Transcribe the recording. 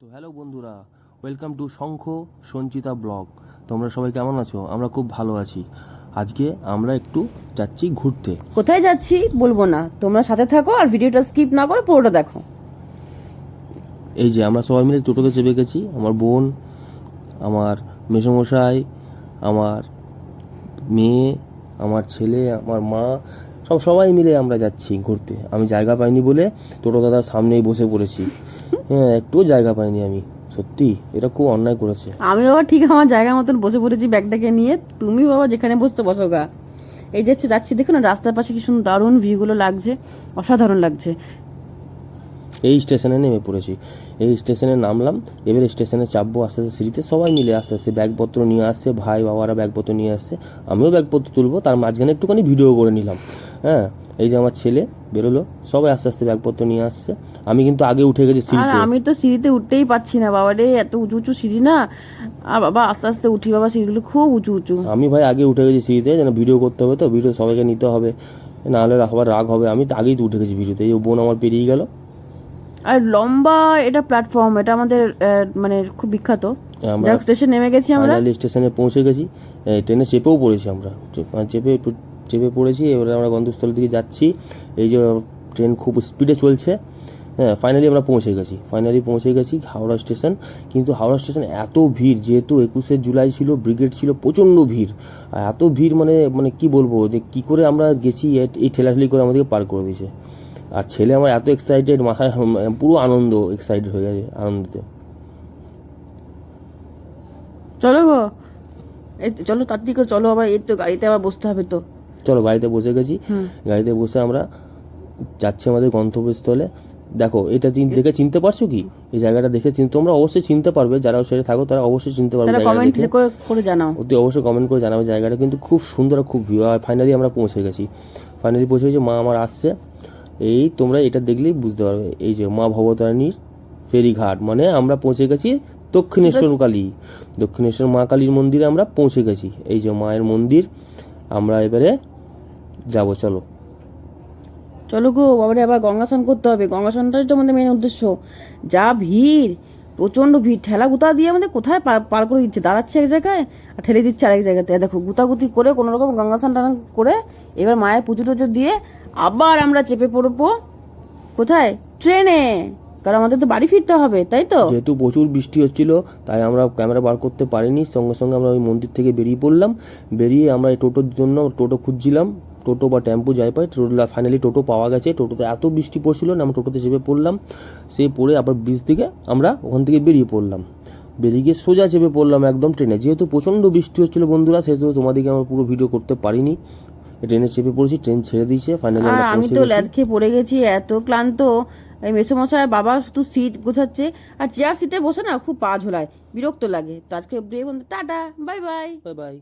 তো হ্যালো বন্ধুরা, welcome to Shankha Sanchita blog. তোমরা সবাই কেমন আছো? আমরা খুব ভালো আছি। আজকে আমরা একটু যাচ্ছি ঘুরতে। কোথায় যাচ্ছি বলবো না, তোমরা সাথে থাকো আর ভিডিওটা স্কিপ না করে পুরোটা দেখো। এই যে আমরা সবাই মিলে টোটোতে চেপে গেছি। আমার বোন, আমার মেসোমশাই, আমার মেয়ে, আমার ছেলে, আমার মা, সবাই মিলে আমরা যাচ্ছি ঘুরতে। আমি জায়গা পাইনি বলে টোটো দাদার সামনেই বসে পড়েছি। হ্যাঁ, একটুও জায়গা পাইনি আমি। সত্যি এটা খুব অন্যায় করেছে। আমি বাবা ঠিক আমার জায়গা মতন বসে পড়েছি ব্যাগটাকে নিয়ে, তুমি বাবা যেখানে বসছো বসো গা। এই যে যাচ্ছি, দেখো না রাস্তার পাশে কি সুন্দর দারুণ ভিউগুলো লাগছে, অসাধারণ লাগছে। এই স্টেশনে নেমে পড়েছি। এই স্টেশনে নামলাম। এবার স্টেশনে চাপবো আস্তে আস্তে সিঁড়িতে। সবাই মিলে আস্তে আস্তে ব্যাগপত্র নিয়ে আসছে, ভাই বাবারা ব্যাগপত্র নিয়ে আসছে, আমিও ব্যাগপত্র তুলবো। তার মাঝখানে একটুখানি ভিডিও করে নিলাম। হ্যাঁ, এই যে আমার ছেলে বেরোলো, সবাই আস্তে আস্তে ব্যাগপত্র নিয়ে আসছে। আমি কিন্তু আগে উঠে গেছি আর সিঁড়িতে। আমি তো সিঁড়িতে উঠতেই পারছি না বাবা রে, এত উঁচু উঁচু সিঁড়ি না। আর বাবা আস্তে আস্তে উঠি বাবা, সিঁড়িগুলো খুব উঁচু উঁচু। আমি ভাই আগে উঠে গেছি সিঁড়িতে, যেন ভিডিও করতে হবে, তো ভিডিও সবাইকে নিতে হবে, নাহলে আবার রাগ হবে। আমি তো আগেই তো উঠে গেছি ভিডিওতে। এই বোন আমার পেরিয়ে গেল। আর লম্বা এটা প্ল্যাটফর্ম, এটা আমাদের মানে খুব বিখ্যাত। আমরা স্টেশন নেমে গেছি আমরা। ফাইনালি স্টেশনে পৌঁছে গেছি। ট্রেনে চেপেও পড়েছি আমরা, চেপে পড়েছি। এবারে আমরা গন্তব্যস্থলের দিকে যাচ্ছি। এই যে ট্রেন খুব স্পিডে চলছে। হ্যাঁ, ফাইনালি আমরা পৌঁছে গেছি হাওড়া স্টেশন। কিন্তু হাওড়া স্টেশন এত ভিড়, যেহেতু 21শে জুলাই ছিল, ব্রিগেড ছিল, প্রচণ্ড ভিড়। আর এত ভিড় মানে মানে কি বলবো, যে কী করে আমরা গেছি, এই ঠেলাঠেলি করে আমাদেরকে পার করে দিয়েছে। আর ছেলে আমার এত এক্সাইটেড, মাথায় পুরো এক্সাইটেড হয়ে গেছে আনন্দতে। চলো গো, এই তো চলো তাড়াতাড়ি করে চলো, আবার এই তো গাড়িতে আবার বসতে হবে তো। চলো, গাড়িতে বসে গেছি। হুম। গাড়িতে বসে আমরা যাচ্ছি আমাদের গন্তব্যস্থলে। দেখো, এটা দেখে চিনতে পারছো কি? এই জায়গাটা দেখে তোমরা অবশ্যই চিনতে পারবে, যারা সেটা থাকো তারা অবশ্যই চিনতে পারবে। তাহলে জায়গাটা কমেন্ট দেখে করে জানাও। অতি অবশ্যই কমেন্ট করে জানাবে। জায়গাটা কিন্তু খুব সুন্দর আর খুব ভিউ। আর ফাইনালি আমরা পৌঁছে গেছি। মা আমার আসছে। এই তোমরা এটা দেখলেই বুঝতে পারবে। এই যে মা ভবতারিণীর ফেরিঘাট, মানে আমরা পৌঁছে গেছি দক্ষিণেশ্বর মা কালীর মন্দিরে আমরা পৌঁছে গেছি। এই যে মায়ের মন্দির, আমরা এবারে যাবো। চলো চলো গো বাবারে, আবার গঙ্গা স্নান করতে হবে। গঙ্গা স্নানটাই তো আমাদের মেন উদ্দেশ্য। যা ভিড়, প্রচণ্ড ভিড়, ঠেলা গুতা দিয়ে আমাদের কোথায় পার করে দিচ্ছে, দাঁড়াচ্ছে এক জায়গায় আর ঠেলে দিচ্ছে আরেক জায়গাতে। দেখো গুতাগুতি করে কোনো রকম গঙ্গা স্নান টান করে এবার মায়ের পুজো টুজো দিয়ে আবার আমরা চেপে পড়বো কোথায়, ট্রেনে। কারণ আমাদের তো বাড়ি ফিরতে হবে, তাই তো। যেহেতু প্রচুর বৃষ্টি হচ্ছিল, তাই আমরা ক্যামেরা বার করতে পারিনি। সঙ্গে সঙ্গে আমরা ওই মন্দির থেকে বেরিয়ে পড়লাম। বেরিয়ে আমরা এই টোটোর জন্য টোটো খুঁজছিলাম, টোটো বা টেম্পো যাই পাই। ফাইনালি টোটো পাওয়া গেছে। টোটোতে এত বৃষ্টি পড়ছিল না, আমরা টোটোতে চেপে পড়লাম। সেই পড়ে আবার ব্রিজ থেকে আমরা ওখান থেকে বেরিয়ে পড়লাম। বেরিয়ে গিয়ে সোজা চেপে পড়লাম একদম ট্রেনে। যেহেতু প্রচণ্ড বৃষ্টি হচ্ছিল বন্ধুরা, সেহেতু তোমাদেরকে আমরা পুরো ভিডিও করতে পারিনি। ট্রেনে চেপে পড়েছি, ট্রেন ছেড়ে দিয়েছে। ফাইনালি আর আমরা আমি পৌঁছে তো গেছি। ল্যাদ খেয়ে পড়ে গেছি, এত ক্লান্ত। এই মেসোমশাই বাবা শুধু সিট গোছাচ্ছে, আর চেয়ার সিটে বসে না খুব পা ঝোলায়, বিরক্ত লাগে। তো আজকে tata, bye bye. Bye bye.